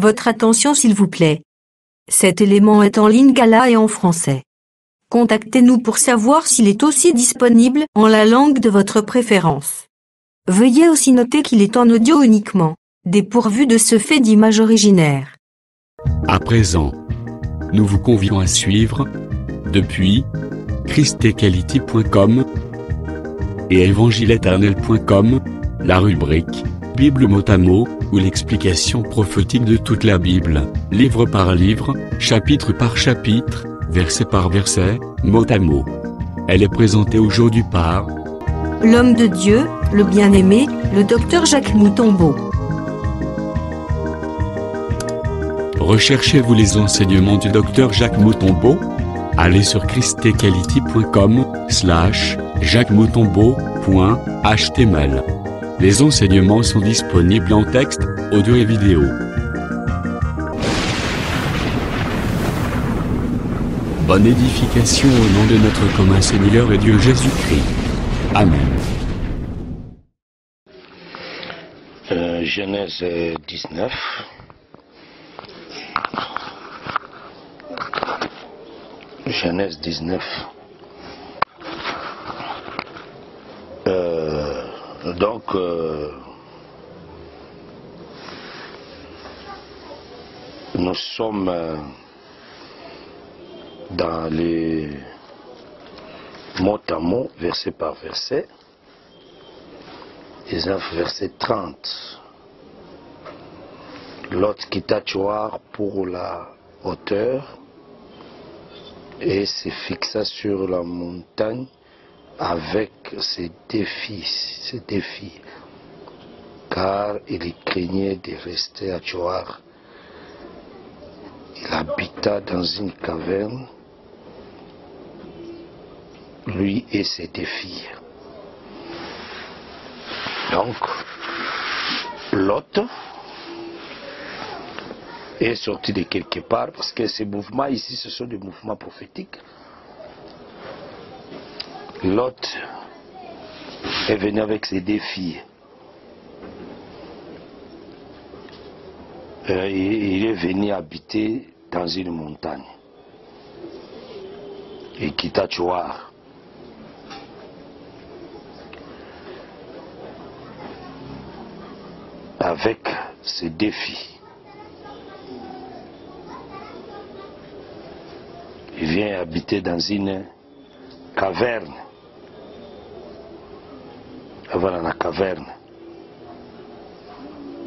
Votre attention s'il vous plaît. Cet élément est en lingala et en français. Contactez-nous pour savoir s'il est aussi disponible en la langue de votre préférence. Veuillez aussi noter qu'il est en audio uniquement, dépourvu de ce fait d'image originaire. À présent, nous vous convions à suivre, depuis christequality.com et évangile-éternel.com, la rubrique Bible mot à mot, ou l'explication prophétique de toute la Bible, livre par livre, chapitre par chapitre, verset par verset, mot à mot. Elle est présentée aujourd'hui par l'homme de Dieu, le bien-aimé, le docteur Jacques Moutombo. Recherchez-vous les enseignements du docteur Jacques Moutombo? Allez sur christequality.com/jacquesmoutombo.html. Les enseignements sont disponibles en texte, audio et vidéo. Bonne édification au nom de notre commun Seigneur et Dieu Jésus-Christ. Amen. Genèse 19. Genèse 19. Nous sommes dans les mot à mot, verset par verset. Verset 30. Lot quitta Tsoar pour la hauteur et se fixa sur la montagne avec ses défis, car il craignait de rester à Tsoar. Il habita dans une caverne, lui et ses défis. Donc, Lot est sorti de quelque part, parce que ces mouvements ici, ce sont des mouvements prophétiques. Lot est venu avec ses défis. Il est venu habiter dans une montagne. Il quitta Tsoar. Avec ses défis. Il vient habiter dans une caverne. Voilà la caverne.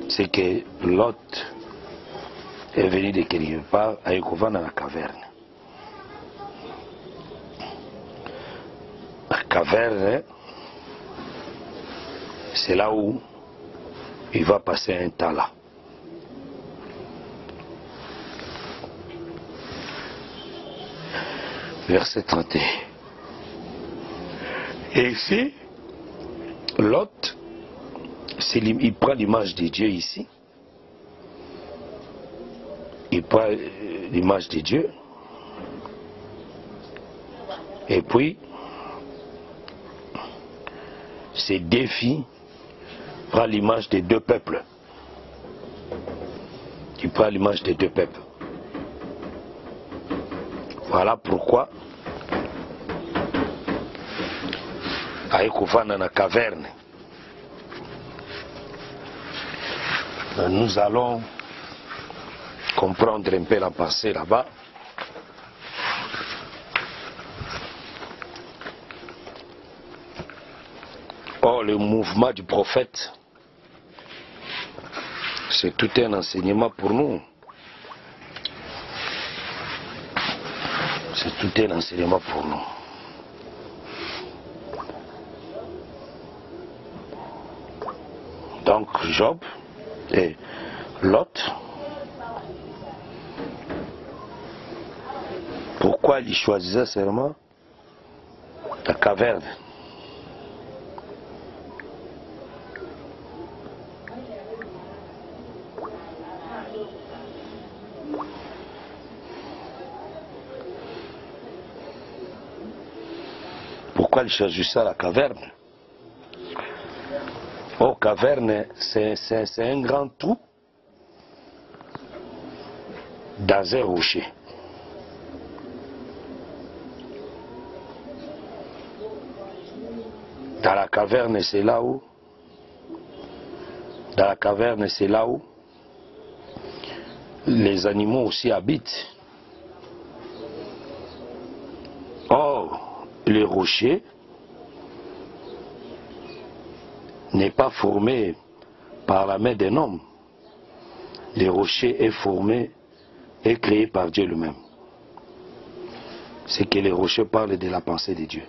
C'est que Lot est venu de quelque part à Yekova dans la caverne. La caverne, c'est là où il va passer un temps là. Verset 31. Et ici, Lot, il prend l'image de Dieu ici. Il prend l'image de Dieu. Et puis, ses défis prend l'image des deux peuples. Il prend l'image des deux peuples. Voilà pourquoi à Yekova dans la caverne, nous allons comprendre un peu la pensée là-bas. Or, le mouvement du prophète, c'est tout un enseignement pour nous. C'est tout un enseignement pour nous. Donc, Job et Lot, pourquoi il choisissait seulement la caverne? Pourquoi il choisissait la caverne? Oh, caverne, c'est un grand trou dans un rocher. Dans la caverne, c'est là où les animaux aussi habitent. Or, le rocher n'est pas formé par la main d'un homme. Le rocher est formé et créé par Dieu lui-même. C'est que les rochers parlent de la pensée de Dieu.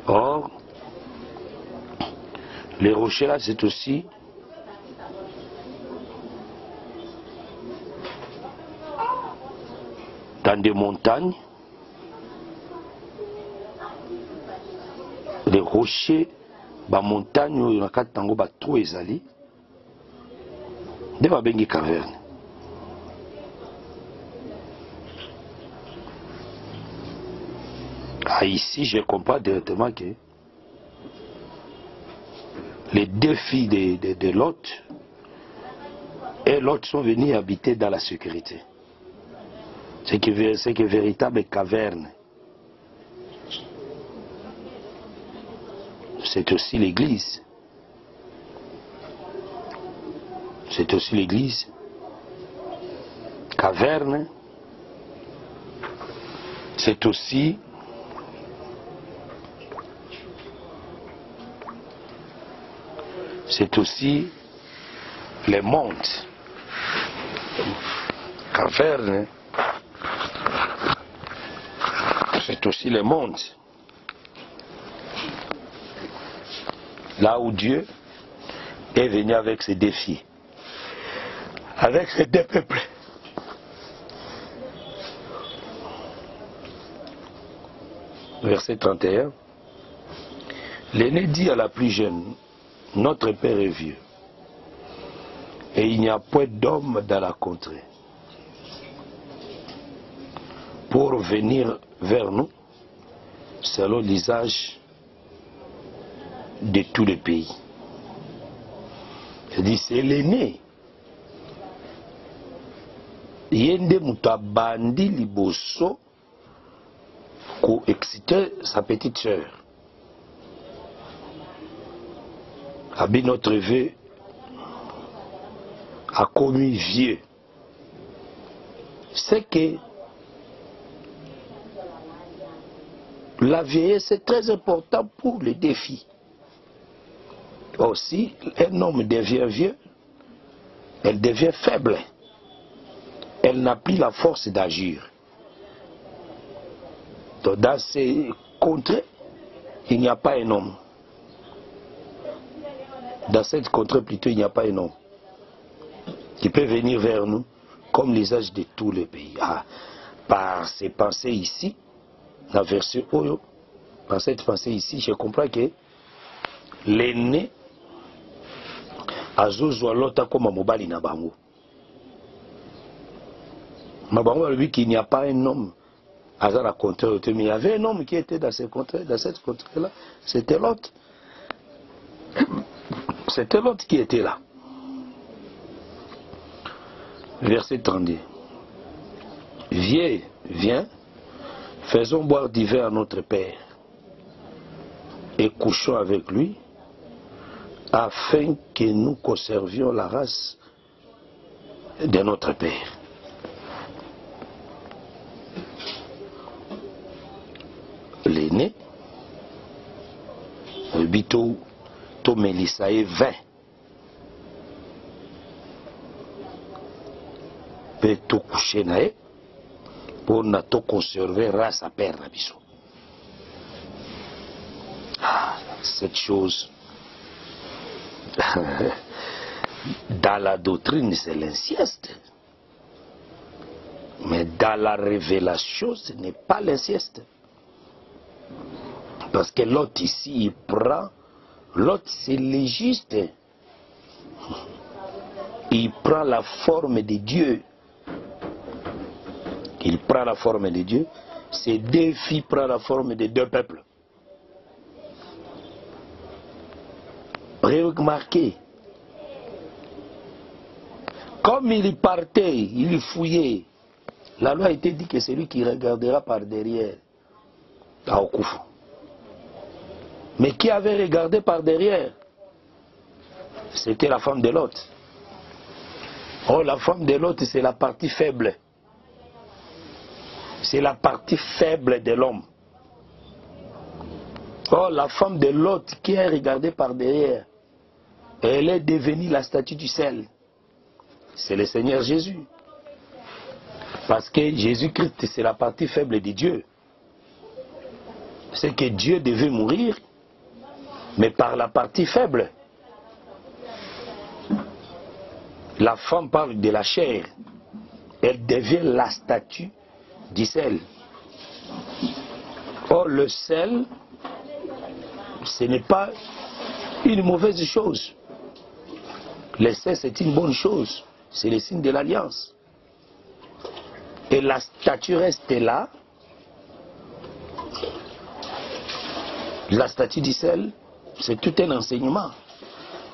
Or, les rochers là, c'est aussi dans des montagnes, les rochers, les montagnes où il y a tango ba trop ezali, de ba bengi caverne. Ah, ici, je comprends directement que les deux filles de Lot et Lot sont venus habiter dans la sécurité. C'est que véritable caverne. C'est aussi l'église. C'est aussi l'église. Caverne. C'est aussi les montes. Caverne, c'est aussi les montes. Là où Dieu est venu avec ses défis, avec ses deux peuples. Verset 31. L'aîné dit à la plus jeune, notre père est vieux, et il n'y a point d'homme dans la contrée pour venir vers nous selon l'usage de tous les pays. C'est-à-dire, c'est l'aîné. Yende mutabandi liboso ko exciter sa petite sœur. Abi notre vieux a commis vieux. C'est que la vieillesse est très important pour les défis. Aussi, un homme devient vieux, elle devient faible. Elle n'a plus la force d'agir. Dans ces contrées, il n'y a pas un homme. Dans cette contrée, plutôt, il n'y a pas un homme qui peut venir vers nous comme l'usage de tous les pays. Ah, par ces pensées ici, la version Oyo, par cette pensée ici, je comprends que l'aîné azozwa lota comme mobali na bango. Mabango lui qu'il n'y a pas un homme à la contrée, mais il y avait un homme qui était dans cette contrée-là, c'était l'autre. C'était l'autre qui était là. Verset 32. Viens, faisons boire du vin à notre Père et couchons avec lui, afin que nous conservions la race de notre Père. L'aîné, le bito, to Mélissa et 20. Peut tout coucher nae pour na to conserver race à père na biso. Ah, cette chose dans la doctrine c'est l'inceste, mais dans la révélation ce n'est pas l'inceste, parce que l'autre ici il prend, l'autre c'est le juste, il prend la forme de Dieu. Il prend la forme de Dieu. Ces deux filles prennent la forme de deux peuples. Remarquez, Comme il partait, il fouillait, la loi était dit que c'est lui qui regardera par derrière à Okufu. Mais qui avait regardé par derrière? C'était la femme de Lot. Oh, la femme de Lot, c'est la partie faible. C'est la partie faible de l'homme. Oh, la femme de Lot qui a regardé par derrière, elle est devenue la statue du sel. C'est le Seigneur Jésus. Parce que Jésus-Christ, c'est la partie faible de Dieu. C'est que Dieu devait mourir, mais par la partie faible. La femme parle de la chair. Elle devient la statue du sel. Or, le sel, ce n'est pas une mauvaise chose. Le sel, c'est une bonne chose. C'est le signe de l'alliance. Et la statue reste là. La statue du sel, c'est tout un enseignement.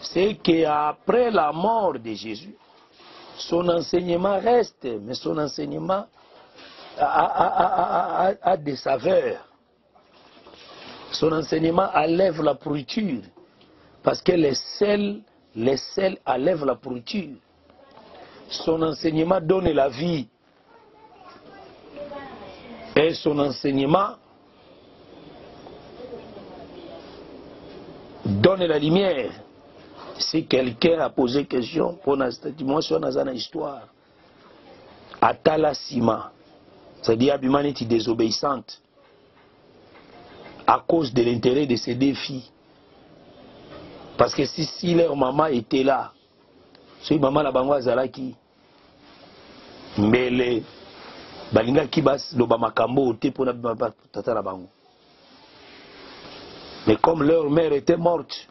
C'est qu'après la mort de Jésus, son enseignement reste, mais son enseignement a des saveurs. Son enseignement enlève la pourriture, parce que les sels enlèvent la pourriture. Son enseignement donne la vie. Et son enseignement donne la lumière. Si quelqu'un a posé question pour moi sur une histoire, Atala Sima, c'est-à-dire l'humanité désobéissante, à cause de l'intérêt de ces deux filles. Parce que si leur maman était là, si maman la bango azalaki, mais les balinga kibas lo bamakambo ote pour na tata la bango. Mais comme leur mère était morte,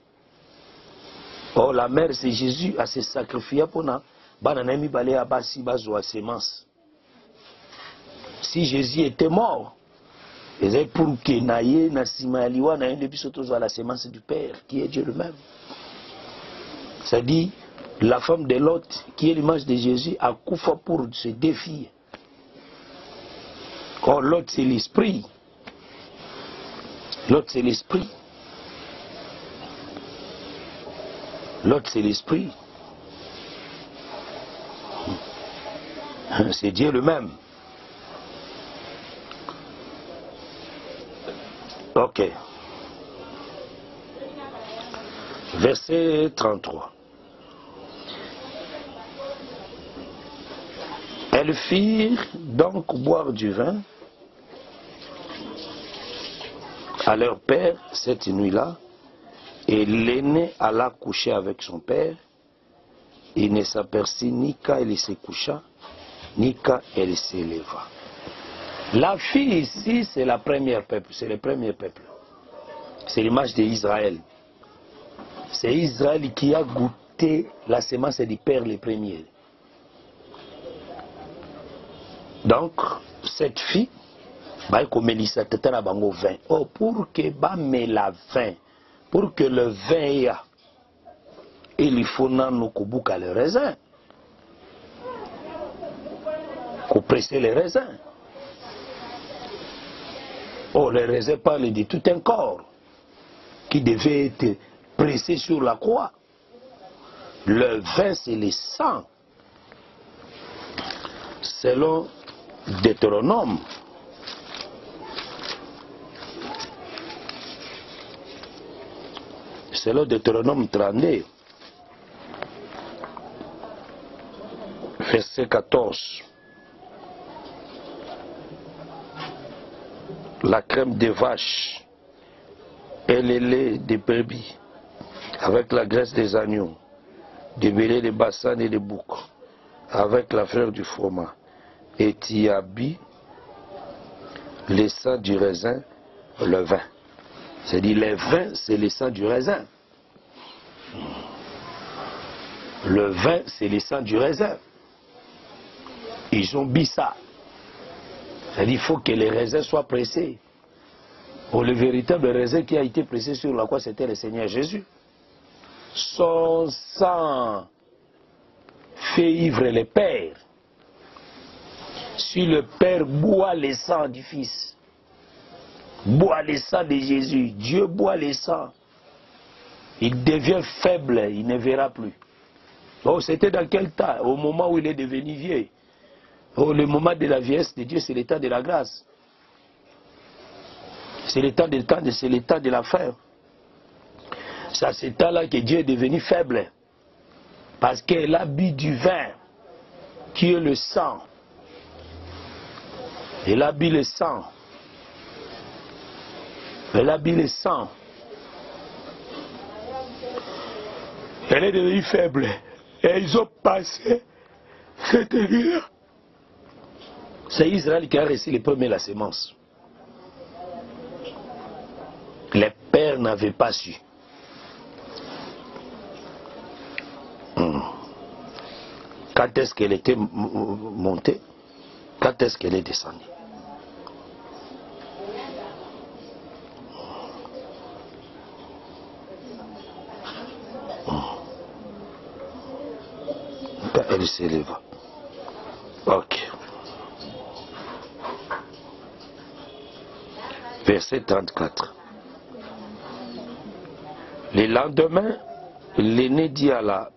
oh, la mère c'est Jésus a se sacrifié pour na bananami balé à basi bazo à semence. Si Jésus était mort, c'est pour que naye na simaliwa na une bisoto à la semence du Père qui est Dieu lui-même. C'est-à-dire la femme de Lot qui est l'image de Jésus a couffé pour se défier. Or Lot c'est l'esprit. Lot c'est l'esprit. L'autre, c'est l'esprit. C'est Dieu lui-même. Ok. Verset 33. Elles firent donc boire du vin à leur père cette nuit-là. Et l'aîné alla coucher avec son père. Il ne s'aperçut ni quand elle se coucha, ni quand elle s'éleva. La fille ici, c'est la première peuple, c'est le premier peuple. C'est l'image d'Israël. C'est Israël qui a goûté la semence du père le premier. Donc, cette fille, comme Mélissa, tata na bango vin. Oh, pour que la vin. Pour que le vin ait, il faut nous couper les raisins. Presser les raisins. Oh, les raisins parlent de tout un corps qui devait être pressé sur la croix. Le vin, c'est le sang. Selon Deutéronome. C'est le Deutéronome 32, verset 14. La crème de vache et le lait de brebis, avec la graisse des agneaux, du bélier de bassin et de bouc, avec la fleur du froment, et tu habilles le sang du raisin, le vin. C'est-à-dire, le vin, c'est le sang du raisin. Le vin, c'est le sang du raisin. Ils ont bu ça. C'est-à-dire, il faut que les raisins soient pressés. Pour le véritable raisin qui a été pressé sur la croix, c'était le Seigneur Jésus. Son sang fait ivre les pères, si le Père boit le sang du Fils, boit le sang de Jésus, Dieu boit le sang, il devient faible, il ne verra plus. Oh, c'était dans quel temps? Au moment où il est devenu vieux. Oh, le moment de la vieillesse de Dieu, c'est l'état de la grâce. C'est l'état de la fin. C'est à cet temps-là que Dieu est devenu faible. Parce qu'il a bu du vin, qui est le sang. Il a bu le sang. Il a bu le sang. Elle est devenue faible. Et ils ont passé cette nuit-là. C'est Israël qui a reçu les premiers la sémence. Les pères n'avaient pas su. Quand est-ce qu'elle était montée? Quand est-ce qu'elle est descendue? Quand elle s'éleva. Ok. Verset 34. Le lendemain, l'aîné dit à la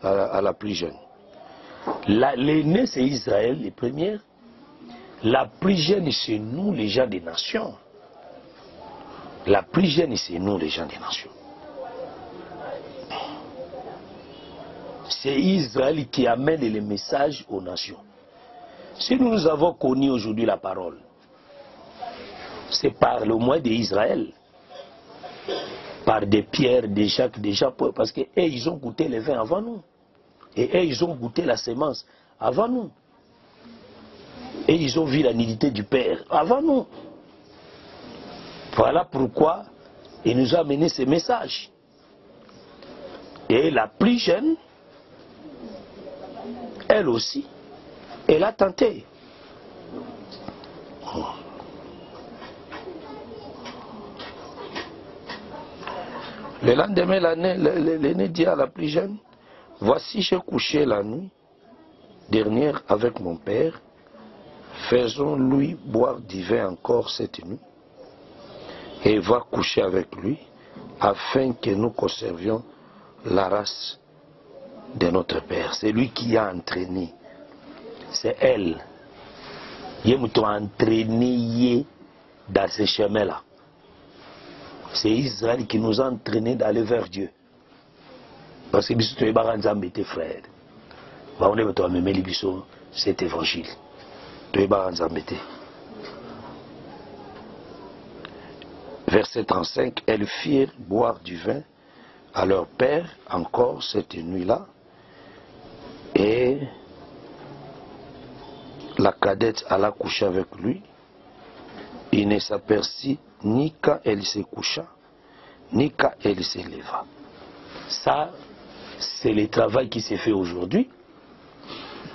à la plus jeune. L'aîné c'est Israël, les premières. La plus jeune c'est nous les gens des nations. La plus jeune c'est nous les gens des nations. C'est Israël qui amène les messages aux nations. Si nous avons connu aujourd'hui la parole, c'est par le moyen d'Israël, par des Pierre, des Jacques, des Jean, parce qu'eux, ils ont goûté le vin avant nous. Et eux, ils ont goûté la sémence avant nous. Et ils ont vu la nudité du Père avant nous. Voilà pourquoi il nous a amené ces messages. Et la plus jeune, elle aussi, elle a tenté. Le lendemain, l'aîné dit à la plus jeune, « Voici, j'ai couché la nuit dernière avec mon père, faisons-lui boire du vin encore cette nuit, et va coucher avec lui, afin que nous conservions la race de notre père. » C'est lui qui a entraîné. C'est elle. Il m'a entraîné dans ce chemin-là. C'est Israël qui nous a entraînés d'aller vers Dieu. Parce que tu es tes frères. On est cet évangile. Tu es Verset 35. Elles firent boire du vin à leur père encore cette nuit-là. Et la cadette alla coucher avec lui. Il ne s'aperçut ni quand elle se coucha, ni quand elle se leva. Ça, c'est le travail qui s'est fait aujourd'hui.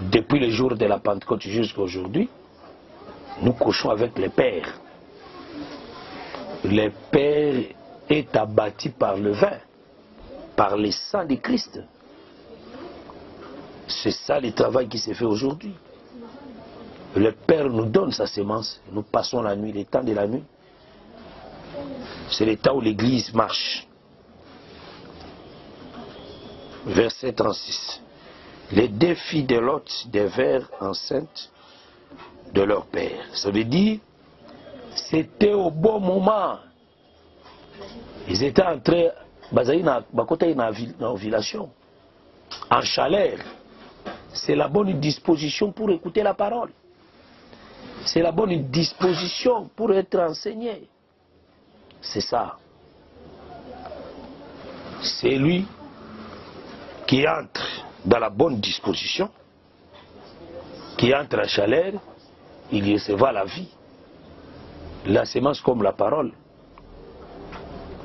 Depuis le jour de la Pentecôte jusqu'à aujourd'hui, nous couchons avec les pères. Le Père est abattu par le vin, par le sang de Christ. C'est ça le travail qui s'est fait aujourd'hui. Le Père nous donne sa sémence. Nous passons la nuit, le temps de la nuit. C'est le temps où l'Église marche. Verset 36. Les deux filles de Lot devinrent enceintes de leur père. Ça veut dire, c'était au bon moment. Ils étaient entrés en ovulation, en chaleur. C'est la bonne disposition pour écouter la parole. C'est la bonne disposition pour être enseigné. C'est ça. C'est lui qui entre dans la bonne disposition, qui entre en chaleur, il recevra la vie. La sémence comme la parole.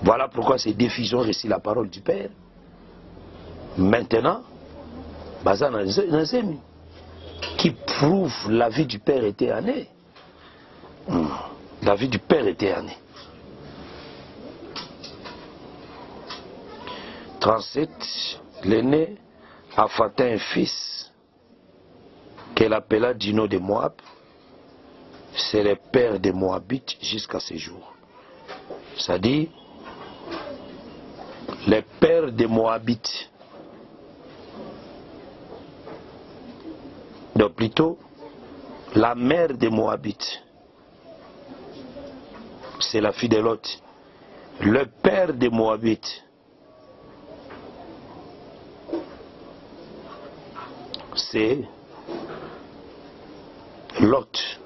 Voilà pourquoi ces deux filles ont reçu la parole du Père. Maintenant, qui prouve la vie du Père était année. La vie du Père était année. 37, l'aîné enfanta un fils qu'elle appela Dino de Moab. C'est le père des Moabites jusqu'à ce jour. C'est-à-dire, le père des Moabites. Donc plutôt, la mère des Moabites. C'est la fille de Lot. Le père des Moabites. C'est Lot.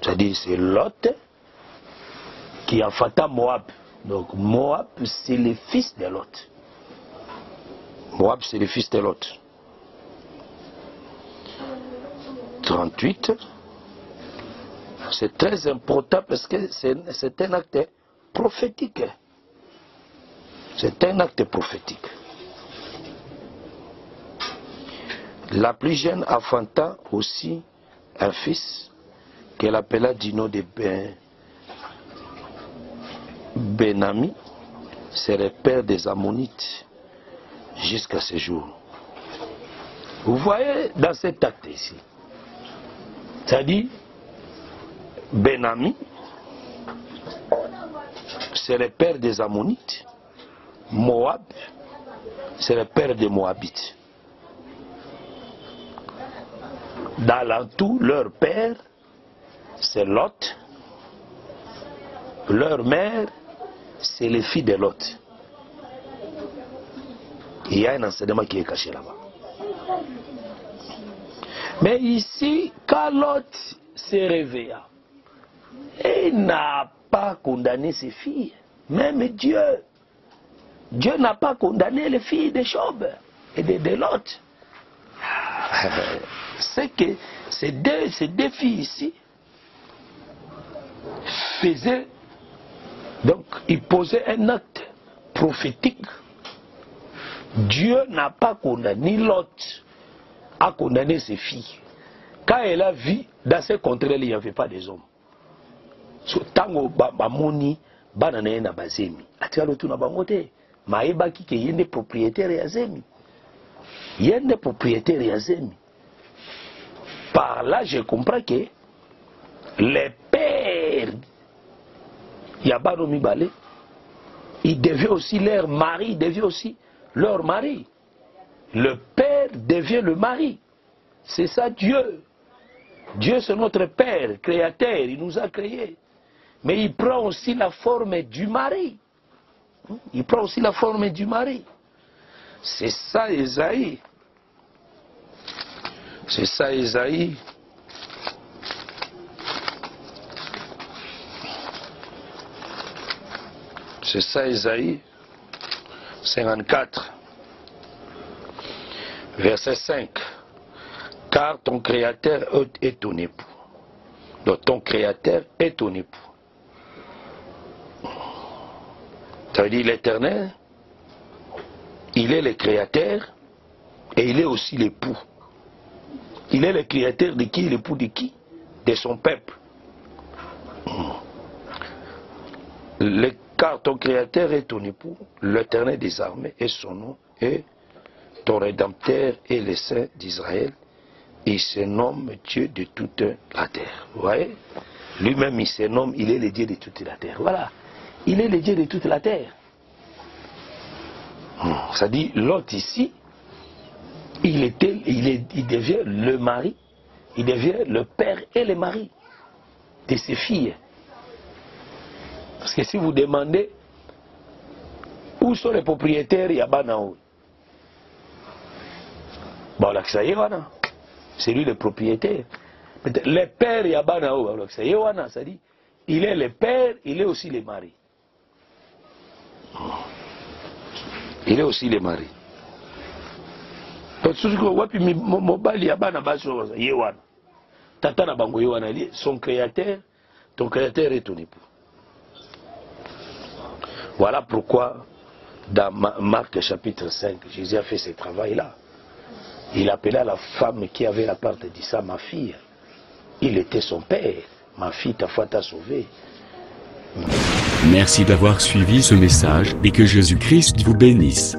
C'est-à-dire c'est Lot qui enfanta Moab. Donc Moab c'est le fils de Lot. Moab c'est le fils de Lot. 38. C'est très important parce que c'est un acte prophétique. C'est un acte prophétique. La plus jeune enfanta aussi un fils qu'elle appela Dino de Benami. C'est le père des Ammonites jusqu'à ce jour. Vous voyez dans cet acte ici, c'est-à-dire Benami, c'est le père des Ammonites. Moab, c'est le père des Moabites. Dans l'entour, leur père, c'est Lot. Leur mère, c'est les filles de Lot. Il y a un enseignement qui est caché là-bas. Mais ici, quand Lot s'est réveillé, il n'a pas condamné ses filles. Même Dieu n'a pas condamné les filles de Job et de Lot. C'est que ces deux filles ici faisaient, donc ils posaient un acte prophétique. Dieu n'a pas condamné Lot, a condamné ses filles. Quand elle a vu, dans ce contraire, il n'y avait pas des hommes. Tango bamoni banane na bazemi atialo tuna bangote maeba kike yende propriétaire ya zemi yende propriétaire ya zemi. Par là je comprends que les pères Yabano Mibale, ils devaient aussi leur mari, devient aussi leur mari. Le père devient le mari. C'est ça Dieu. Dieu c'est notre père, créateur, il nous a créés. Mais il prend aussi la forme du mari. Il prend aussi la forme du mari. C'est ça Esaïe. C'est ça Esaïe. C'est ça Esaïe 54. Verset 5. Car ton créateur est ton époux. Donc ton créateur est ton époux. Ça veut dire l'Éternel, il est le créateur et il est aussi l'époux. Il est le créateur de qui? L'époux de qui? De son peuple. Car ton créateur est ton époux, l'Éternel des armées est son nom, et ton rédempteur est le Saint d'Israël, et il se nomme Dieu de toute la terre. Vous voyez? Lui-même il se nomme, il est le Dieu de toute la terre. Voilà. Il est le Dieu de toute la terre. Ça dit, l'autre ici, il devient le mari, il devient le père et le mari de ses filles. Parce que si vous demandez où sont les propriétaires, il y a Banao. Bon, là, ça y est, c'est lui le propriétaire. Le père, il y a Banao. Ça y est, ça dit, il est le père, il est aussi le mari. Il est aussi le mari. Son créateur, ton créateur est ton époux. Voilà pourquoi dans Marc chapitre 5, Jésus a fait ce travail-là. Il appela la femme qui avait la part dit ça, ma fille. Il était son père. Ma fille, ta foi t'a sauvée. Merci d'avoir suivi ce message et que Jésus-Christ vous bénisse.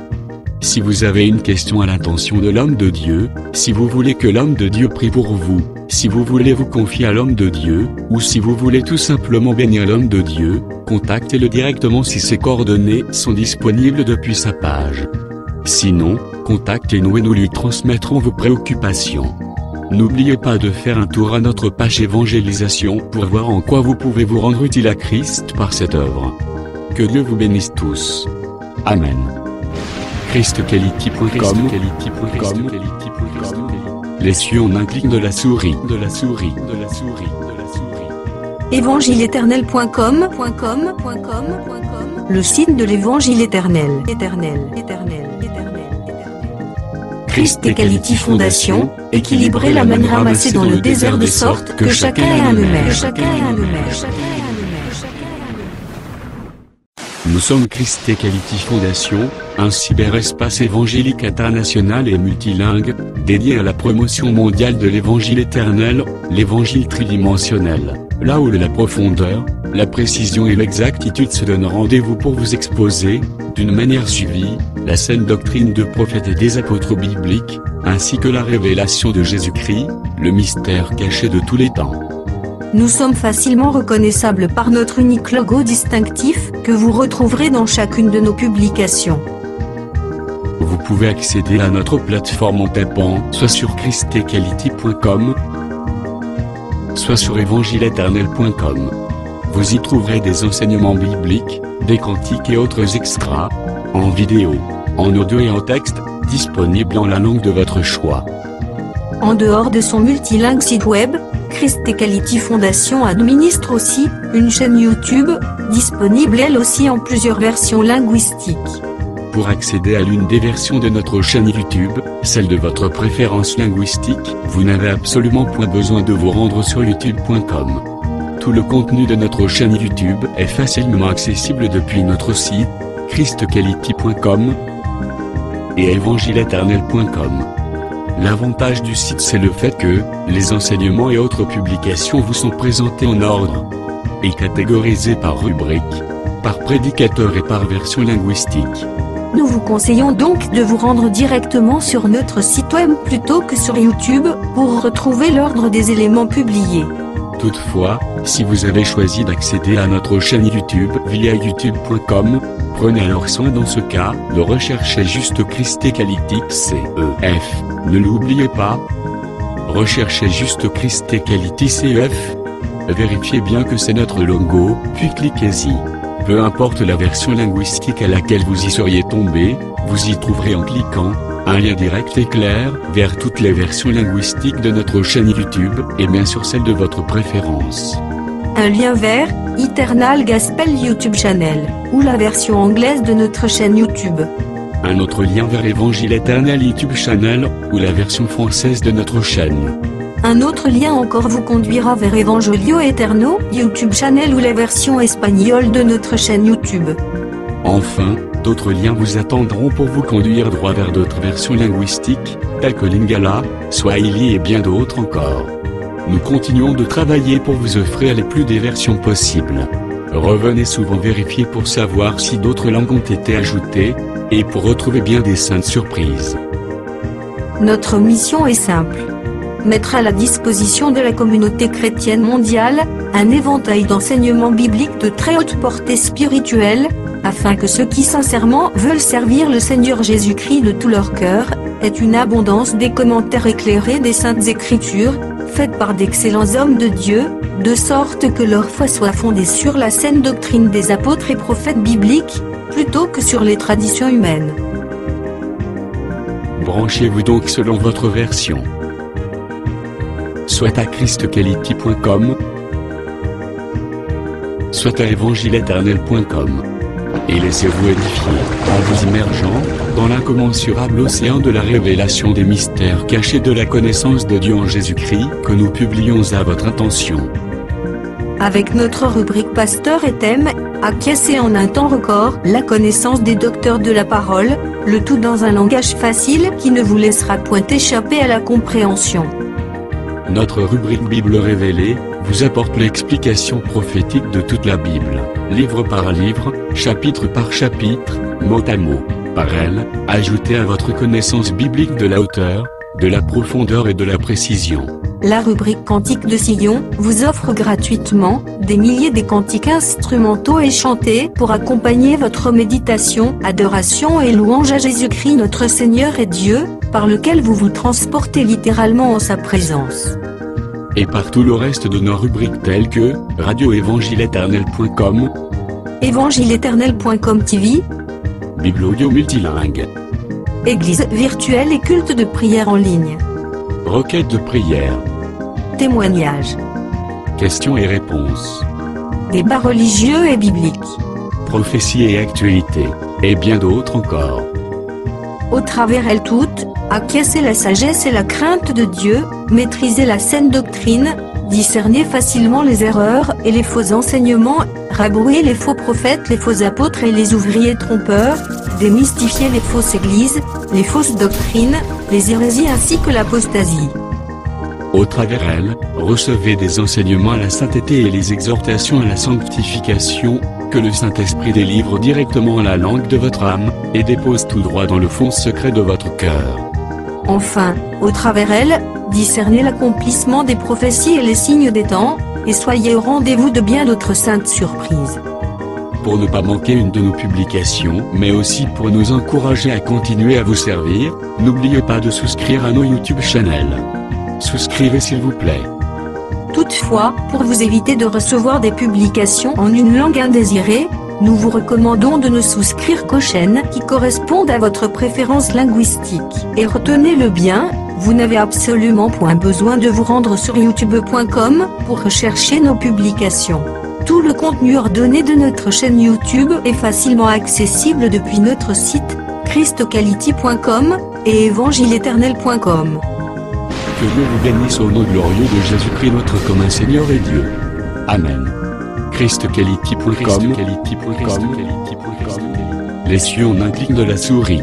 Si vous avez une question à l'intention de l'homme de Dieu, si vous voulez que l'homme de Dieu prie pour vous, si vous voulez vous confier à l'homme de Dieu, ou si vous voulez tout simplement bénir l'homme de Dieu, contactez-le directement si ses coordonnées sont disponibles depuis sa page. Sinon, contactez-nous et nous lui transmettrons vos préoccupations. N'oubliez pas de faire un tour à notre page évangélisation pour voir en quoi vous pouvez vous rendre utile à Christ par cette œuvre. Que Dieu vous bénisse tous. Amen. ChristQuality.com. Les cieux en un clic de la souris. Évangile-éternel.com. Le site de l'Évangile éternel. Christ Equality Fondation, équilibrer la manne ramassée dans le désert de sorte que chacun ait un maire. Nous sommes Christ Equality Fondation, un cyberespace évangélique international et multilingue, dédié à la promotion mondiale de l'évangile éternel, l'évangile tridimensionnel, là où la profondeur, la précision et l'exactitude se donnent rendez-vous pour vous exposer, d'une manière suivie, la saine doctrine de prophètes et des apôtres bibliques, ainsi que la révélation de Jésus-Christ, le mystère caché de tous les temps. Nous sommes facilement reconnaissables par notre unique logo distinctif, que vous retrouverez dans chacune de nos publications. Vous pouvez accéder à notre plateforme en tapant soit sur christequality.com, soit sur évangile-éternel.com. Vous y trouverez des enseignements bibliques, des cantiques et autres extras, en vidéo, en audio et en texte, disponibles en la langue de votre choix. En dehors de son multilingue site web, Christ Equality Fondation administre aussi une chaîne YouTube, disponible elle aussi en plusieurs versions linguistiques. Pour accéder à l'une des versions de notre chaîne YouTube, celle de votre préférence linguistique, vous n'avez absolument point besoin de vous rendre sur youtube.com. Tout le contenu de notre chaîne YouTube est facilement accessible depuis notre site, christequality.com et évangile-éternel.com. L'avantage du site, c'est le fait que les enseignements et autres publications vous sont présentés en ordre et catégorisés par rubrique, par prédicateur et par version linguistique. Nous vous conseillons donc de vous rendre directement sur notre site web plutôt que sur YouTube pour retrouver l'ordre des éléments publiés. Toutefois, si vous avez choisi d'accéder à notre chaîne YouTube via youtube.com, prenez alors soin dans ce cas de rechercher juste Christ Equality CEF. Ne l'oubliez pas. Recherchez juste Christ Equality CEF. Vérifiez bien que c'est notre logo, puis cliquez-y. Peu importe la version linguistique à laquelle vous y seriez tombé, vous y trouverez en cliquant un lien direct et clair vers toutes les versions linguistiques de notre chaîne YouTube et bien sûr celle de votre préférence. Un lien vers Eternal Gospel YouTube Channel ou la version anglaise de notre chaîne YouTube. Un autre lien vers Évangile Éternel YouTube Channel ou la version française de notre chaîne. Un autre lien encore vous conduira vers Evangelio Eterno YouTube Channel ou la version espagnole de notre chaîne YouTube. Enfin, d'autres liens vous attendront pour vous conduire droit vers d'autres versions linguistiques, telles que Lingala, Swahili et bien d'autres encore. Nous continuons de travailler pour vous offrir les plus des versions possibles. Revenez souvent vérifier pour savoir si d'autres langues ont été ajoutées, et pour retrouver bien des saintes surprises. Notre mission est simple. Mettre à la disposition de la communauté chrétienne mondiale, un éventail d'enseignements bibliques de très haute portée spirituelle, afin que ceux qui sincèrement veulent servir le Seigneur Jésus-Christ de tout leur cœur, aient une abondance des commentaires éclairés des Saintes Écritures, faites par d'excellents hommes de Dieu, de sorte que leur foi soit fondée sur la saine doctrine des apôtres et prophètes bibliques, plutôt que sur les traditions humaines. Branchez-vous donc selon votre version. Soit à christequality.com, soit à évangile-éternel.com. Et laissez-vous édifier, en vous immergeant dans l'incommensurable océan de la révélation des mystères cachés de la connaissance de Dieu en Jésus-Christ que nous publions à votre intention. Avec notre rubrique Pasteur et thème, acquiescer en un temps record la connaissance des docteurs de la parole, le tout dans un langage facile qui ne vous laissera point échapper à la compréhension. Notre rubrique Bible révélée vous apporte l'explication prophétique de toute la Bible, livre par livre, chapitre par chapitre, mot à mot. Par elle, ajoutez à votre connaissance biblique de la hauteur, de la profondeur et de la précision. La rubrique Cantiques de Sion vous offre gratuitement des milliers de cantiques instrumentaux et chantés pour accompagner votre méditation, adoration et louange à Jésus-Christ notre Seigneur et Dieu, par lequel vous vous transportez littéralement en sa présence. Et par tout le reste de nos rubriques telles que radioévangile-éternel.com, évangile-éternel.com TV, Bible audio multilingue, Église virtuelle et culte de prière en ligne, requête de prière, témoignages, questions et réponses, débats religieux et bibliques, prophéties et actualités, et bien d'autres encore. Au travers elles toutes, acquiescez la sagesse et la crainte de Dieu, maîtrisez la saine doctrine, discernez facilement les erreurs et les faux enseignements, rabrouez les faux prophètes, les faux apôtres et les ouvriers trompeurs, démystifiez les fausses églises, les fausses doctrines, les hérésies ainsi que l'apostasie. Au travers elle, recevez des enseignements à la sainteté et les exhortations à la sanctification, que le Saint-Esprit délivre directement à la langue de votre âme, et dépose tout droit dans le fond secret de votre cœur. Enfin, au travers elle, discernez l'accomplissement des prophéties et les signes des temps, et soyez au rendez-vous de bien d'autres saintes surprises. Pour ne pas manquer une de nos publications, mais aussi pour nous encourager à continuer à vous servir, n'oubliez pas de souscrire à nos YouTube channels. Souscrivez s'il vous plaît. Toutefois, pour vous éviter de recevoir des publications en une langue indésirée, nous vous recommandons de ne souscrire qu'aux chaînes qui correspondent à votre préférence linguistique. Et retenez-le bien, vous n'avez absolument point besoin de vous rendre sur youtube.com pour rechercher nos publications. Tout le contenu ordonné de notre chaîne YouTube est facilement accessible depuis notre site, christocality.com, et évangile-éternel.com. Que Dieu vous bénisse au nom glorieux de Jésus-Christ notre commun Seigneur et Dieu. Amen. christocality.com. Les cieux en un clic de la souris.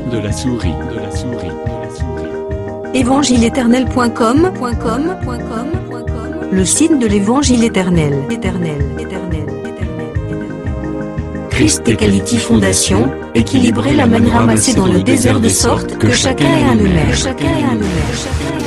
évangile-éternel.com, le site de l'évangile éternel. Christ et Quality Fondation, équilibrer la manne ramassée dans le désert de sorte que chacun ait un honneur.